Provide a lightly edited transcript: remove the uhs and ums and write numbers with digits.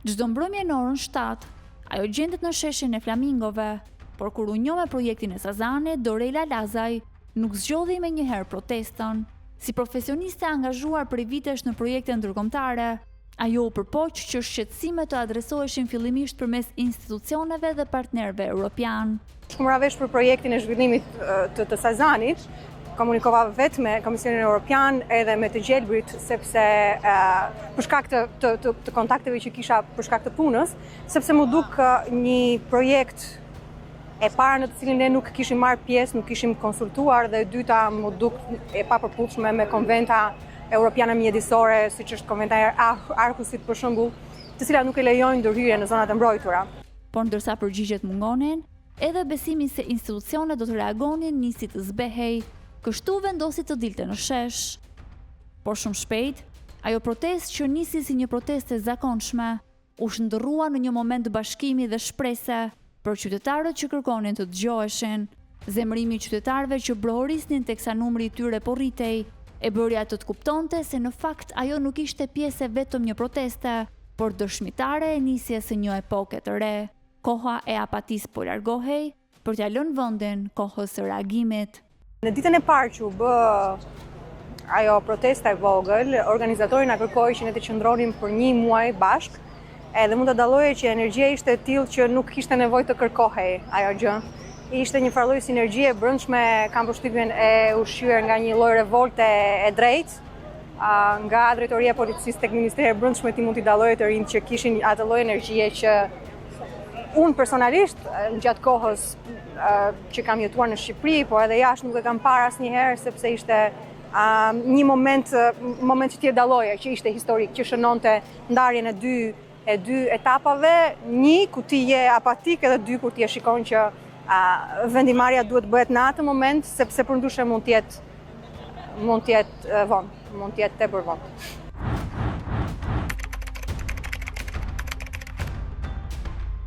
Çdo mbrëmje në orën 7, ajo gjendet në sheshin e Flamingove, por kur u njoh me projektin e Sazanit, Dorela Lazaj nuk zgjodhi me njëherë protestën. Si profesioniste angazhuar për vitesh në projekte ndërkombëtare, ajo u përpoq që shqetësimet të adresoheshin fillimisht përmes institucioneve dhe partnerëve europian. Mora vesh për projektin e zhvillimit të Sazanit, komunikova vetë me Komisionin Europian edhe me të gjelbrit, sepse për shkak të kontakteve që kisha për shkak të punës, sepse mu duk një projekt e para në të cilin ne nuk kishim marrë pjesë, nuk kishim konsultuar, dhe e dyta mu duk e papërputhshme me konventa europiane mjedisore, siç është konventa e Arhusit për shembull, të cilat nuk e lejojnë ndërhyrje në zonat e mbrojtura. Por ndërsa përgjigjet mungonin, edhe besimi se institucionet do të reagonin nisi të zbehej, kështu vendosi të dilte në shesh. Por shumë shpejt, ajo protestë që nisi si një protestë e zakonshme, u shndërrua në një moment bashkimi dhe shprese për qytetarët që kërkonin të dëgjoheshin. Zemërimi i qytetarëve që brohorisnin teksa numri i tyre po rritej, e bëri atë të kuptonte se në fakt ajo nuk ishte pjesë e vetëm një proteste, por dëshmitare e nisjes së një epoke të re. Koha e apatisë po largohej për t'ia lënë vendin kohës së reagimit. Në ditën e parë që u bë ajo protesta e vogël, organizatori na kërkoi që ne të qëndronim për 1 muaj bashk, edhe mund të dalloje që energjia ishte e tillë që nuk kishte nevojë të kërkohej ajo gjë. Ishte një farë sinergjie e brendshme, kam përshtypjen e ushqyer nga një lloj revolte e drejtë, nga drejtoria e policisë tek Ministria e Brendshme ti mund t'i dalloje të rinjt që kishin atë lloj energjie që unë personalisht gjatë kohës që kam jetuar në Shqipëri, por edhe jashtë nuk e kam parë asnjëherë, sepse ishte një moment që ti e dalloje, që ishte historik, që shënonte ndarjen e dy etapave, një ku ti je apatik edhe 2 kur ti e shikon që vendimarrja duhet bëhet në atë moment, sepse përndryshe mund të jetë vonë, mund të jetë tepër vonë.